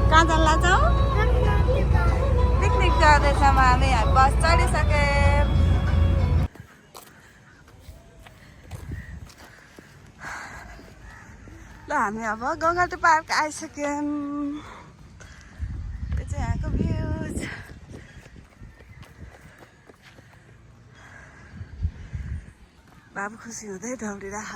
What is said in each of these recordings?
कहाँ जान्ला जाऊ पिकनिक जाँदैछौँ हामी बस चढिसके ल हामी अब गङ्गाटी पार्क आइसक्यौँ यो चाहिँ यहाँको भ्यूज बाबु खुसी हुँदै दौडिरह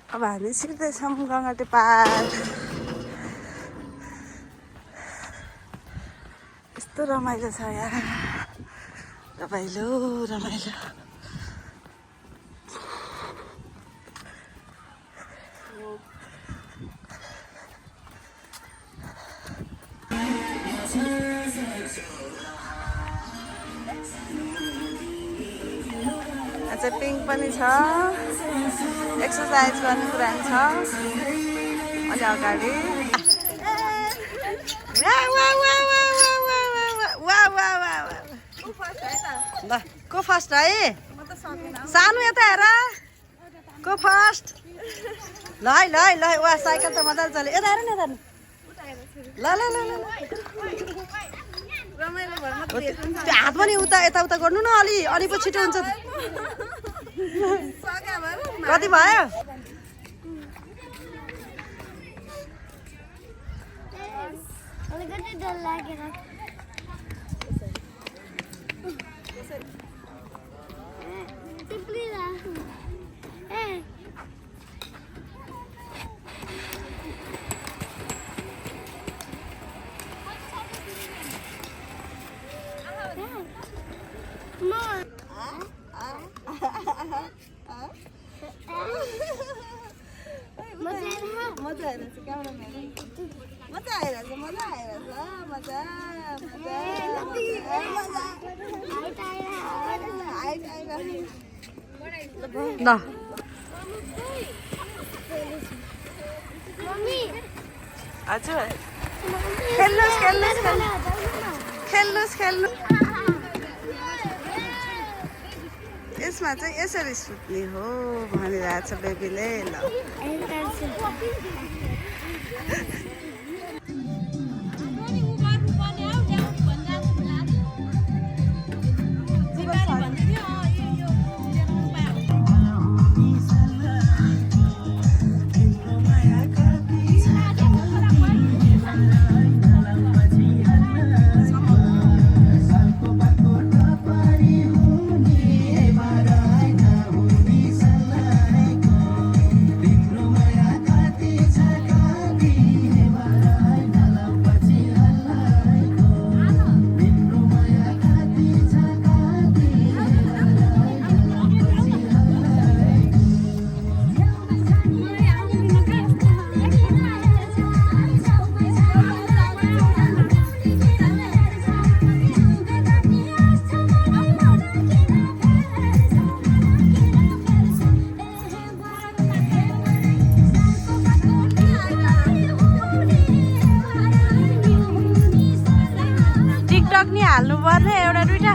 अब हामी छिर्दैछौँ गङ्गाटी पार्क यस्तो रमाइलो छ यहाँ रमाइलो रमाइलो अझै पिङ्क पनि छ एक्सर्साइज गर्ने कुरा छ अलि अगाडि ल को फर्स्ट है सानो यता हेर को फर्स्ट ल है ल है ल वा साइकल त मजाले चल्यो यता हेर न यता ल ल ल ल त्यो हात पनि उता यताउता गर्नु न अलि अलि पछि छिटो हुन्छ कति भयो मजा आइरहेछ क्यामेराम्यान मजा आइरहेछ मजा आइरहेछ मजा मजा हजुर खेल्नुहोस् खेल्नुहोस् खेल्नुहोस् खेल्नु यसमा चाहिँ यसरी सुत्ने हो भनिरहेछ बेबीले ल हाल्नु पर्ने एउटा दुइटा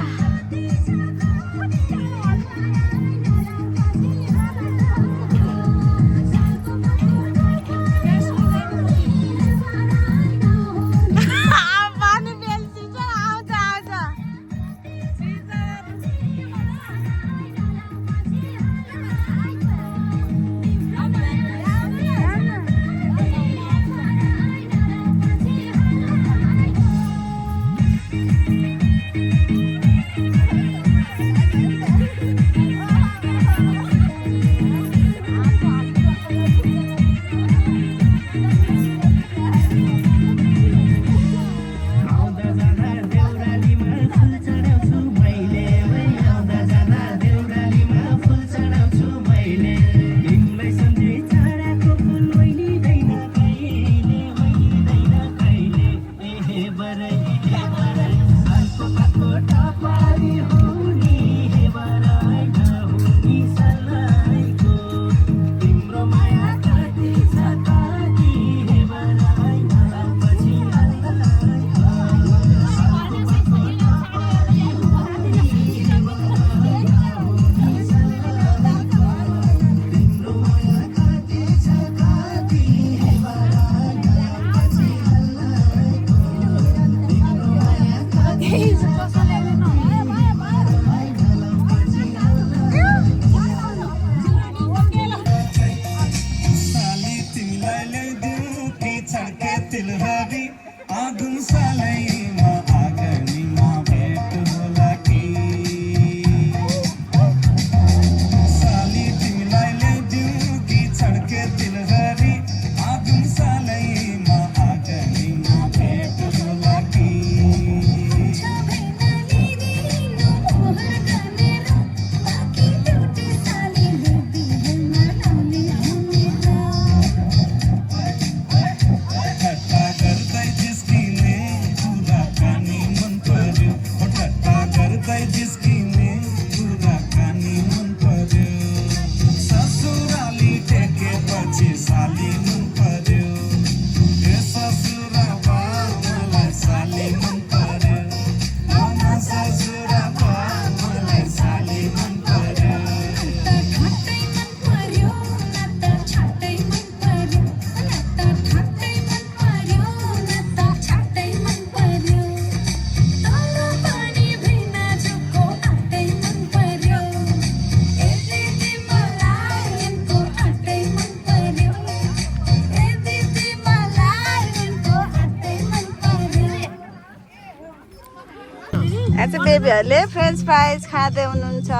यहाँ चाहिँ बेबीहरूले फ्रेन्च फ्राइज खाँदै हुनुहुन्छ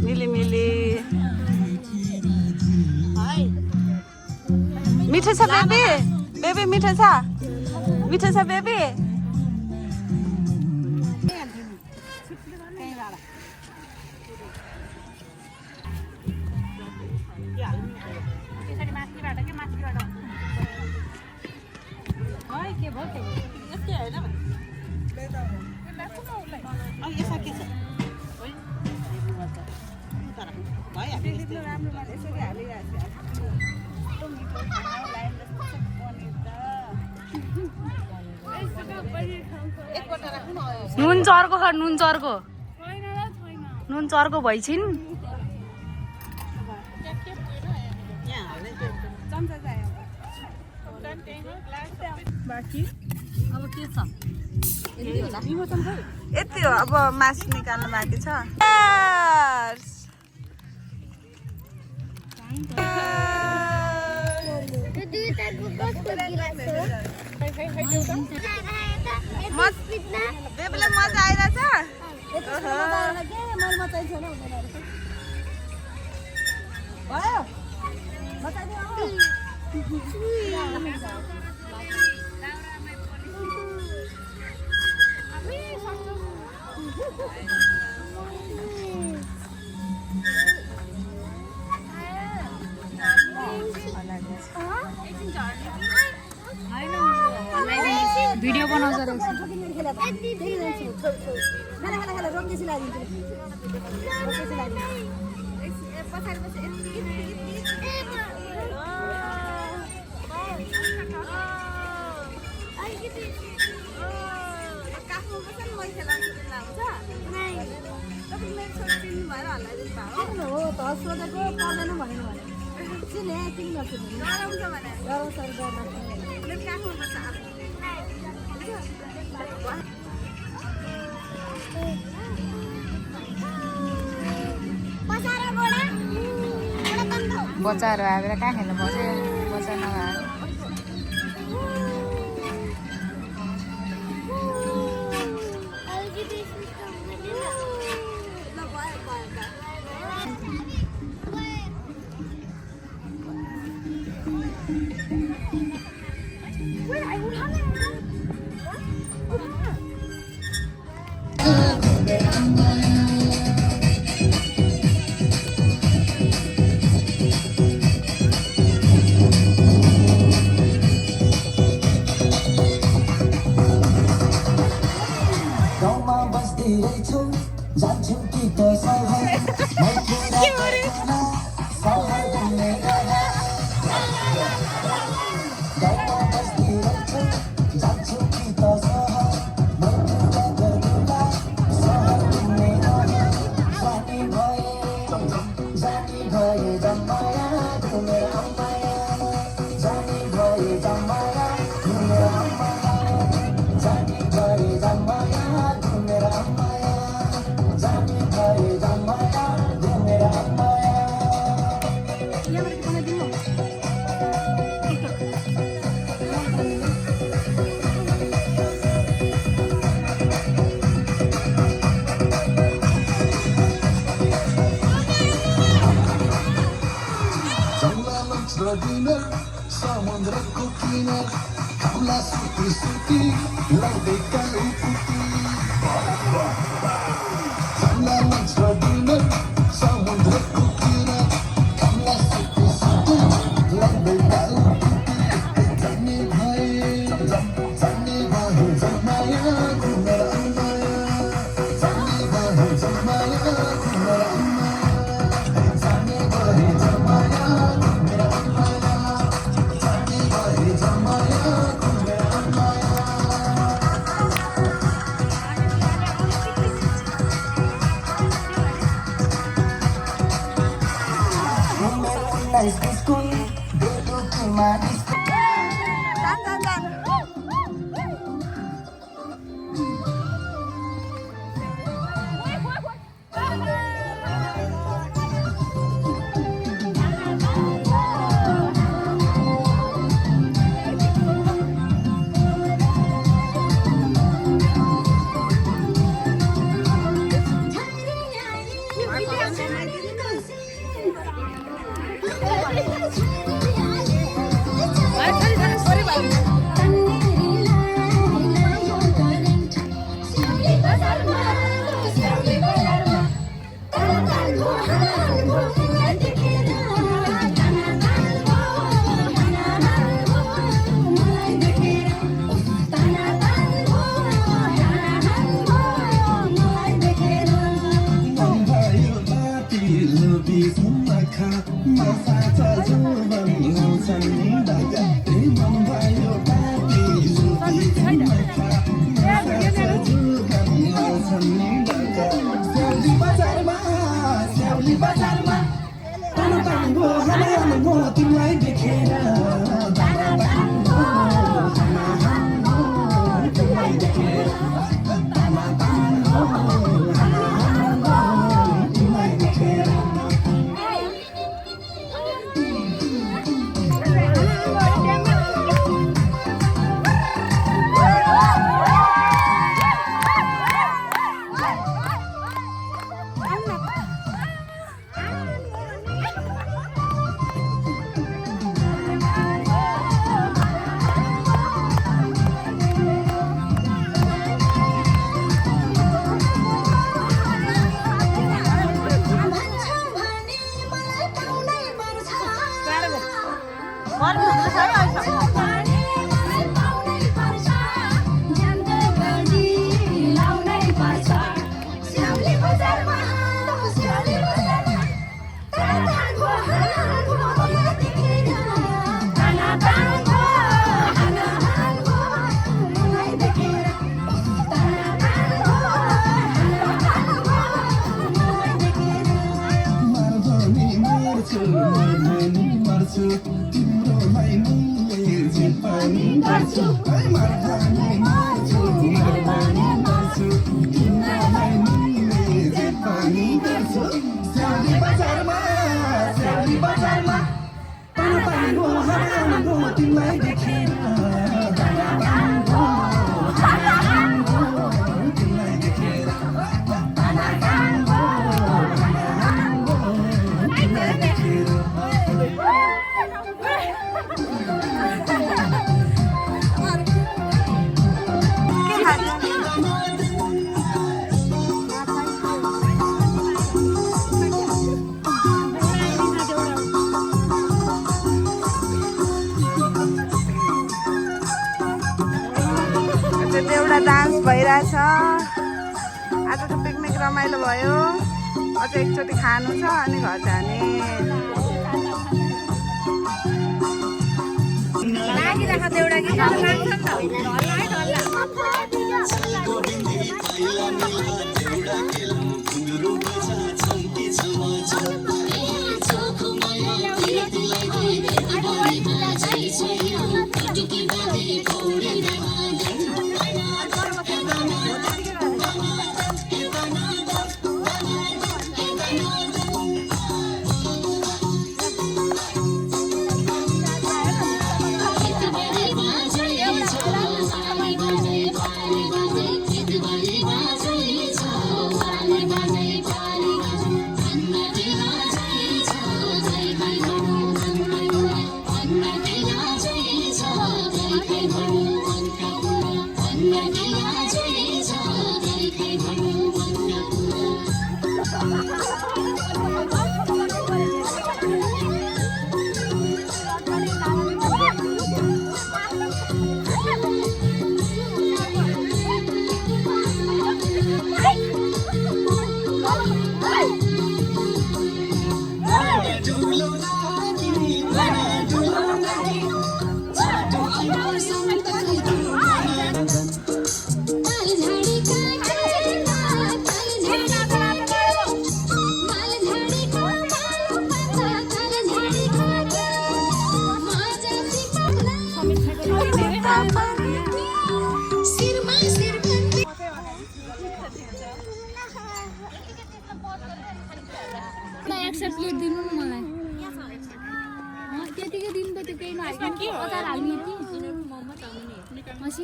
मिली मिठो छ बेबी बेबी मिठो छ बेबी नुन चर्को खा नुन चर्को भइछिन् अब के छ यति हो अब मासु निकाल्नु बाँकी छ बेबीलाई मजा आइरहेछ भिडियो बनाउँछ सोधेको पर्दैन भनेर चिने किन बच्चाहरू आएर कहाँ खेल्नु पर्छ बच्चा नभएर समुद्रको किनार खाउला सुती सुती लौटे कालो पुती खाउला मन्छ दिनर समुद्रको किनार खाउला सुती सुती लौटे कालो पुती जाने भयो जमाया घुमेर अम्माया जाने भयो जमाया घुमेर अम्माया जाने भयो जमाया घुमेर अम्माया जाने भयो जमाया घुमेर अम्माया हो तिमीलाई देखेर तानातान हो तिमीलाई देखेर तानातान हो तिमीलाई देखेर तिम्रोलाई मैले जे पनि गर्छु मर्दानी मार्छु मर्दानी मार्छु तिम्रोलाई मैले जे पनि गर्छु स्याउली बजारमा पानी हो हराम हो तिमीलाई देखेर तानातान हो तिमीलाई देखेर तानातान हो तिमीलाई देखेर एउटा डान्स भइरहेछ आज त पिकनिक रमाइलो भयो अझ एकचोटि खानु छ अनि घर जाने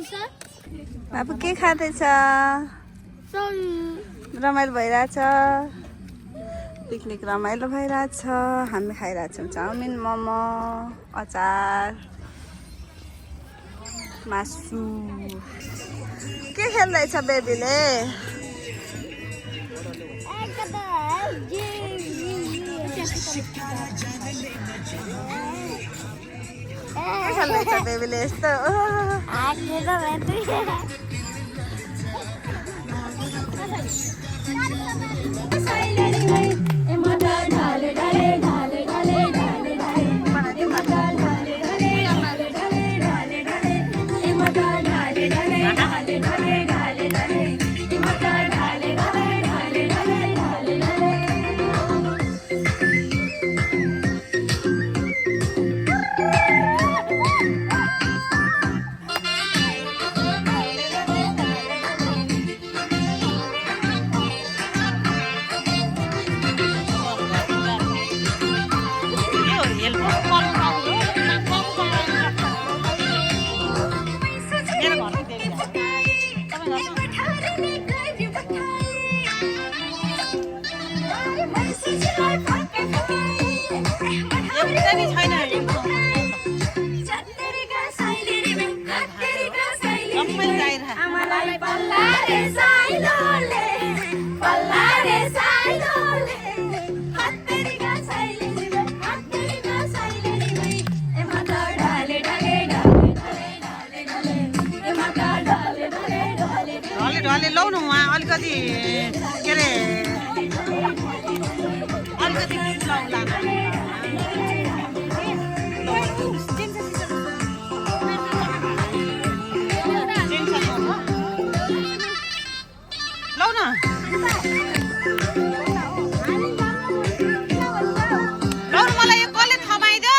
बाबु के खाँदैछ रमाइलो भइरहेछ पिकनिक रमाइलो भइरहेछ हामी खाइरहेछौँ चाउमिन मोमो अचार मासु के खेल्दैछ बेबीले के खेल्दैछ बेबीले यस्तो एउटा नि छैन सबै गाइरहेको आमालाई पल्ला रे साइलोले पल्ला रे साइलोले हत्तेरीका साइले हत्तेरीका साइले ए माता ढाले ढाले ढाले ढाले ढाले ए माता ढाले ढाले ढाले ढले ढले लौ न उहाँ अलिकति के अरे अलिकति गीत लाउला लौ न लौ न मलाई यो कसले थमाइदियो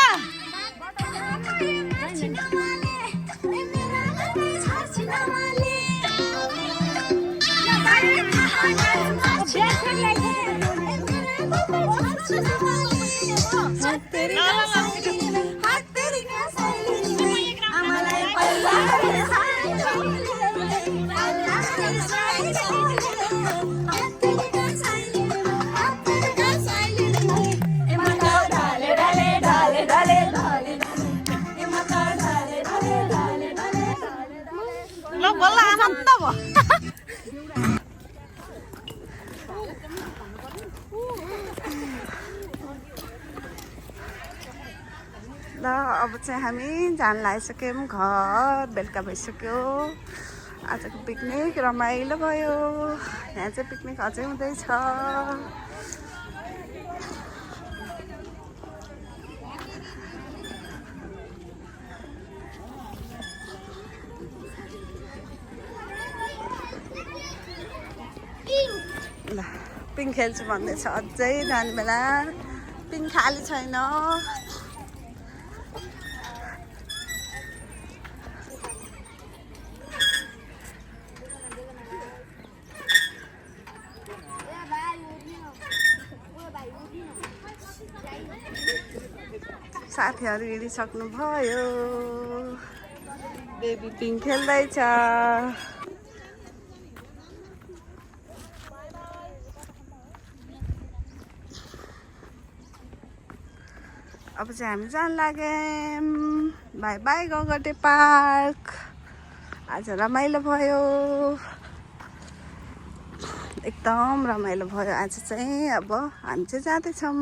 ल बल्ल आनन्द भयो ल अब चाहिँ हामी जान लागिसक्यौँ घर बेलुका भइसक्यो आजको पिकनिक रमाइलो भयो यहाँ चाहिँ पिकनिक अझै हुँदैछ ल पिङ खेल्छु भन्दैछ अझै जाने बेला पिङ खाली छैन साथीहरू हिँडिसक्नु भयो बेबी पिङ खेल्दैछ अब चाहिँ हामी जान लाग्यौँ बाई बाई गगटे पार्क आज रमाइलो भयो एकदम रमाइलो भयो आज चाहिँ अब हामी चाहिँ जाँदैछौँ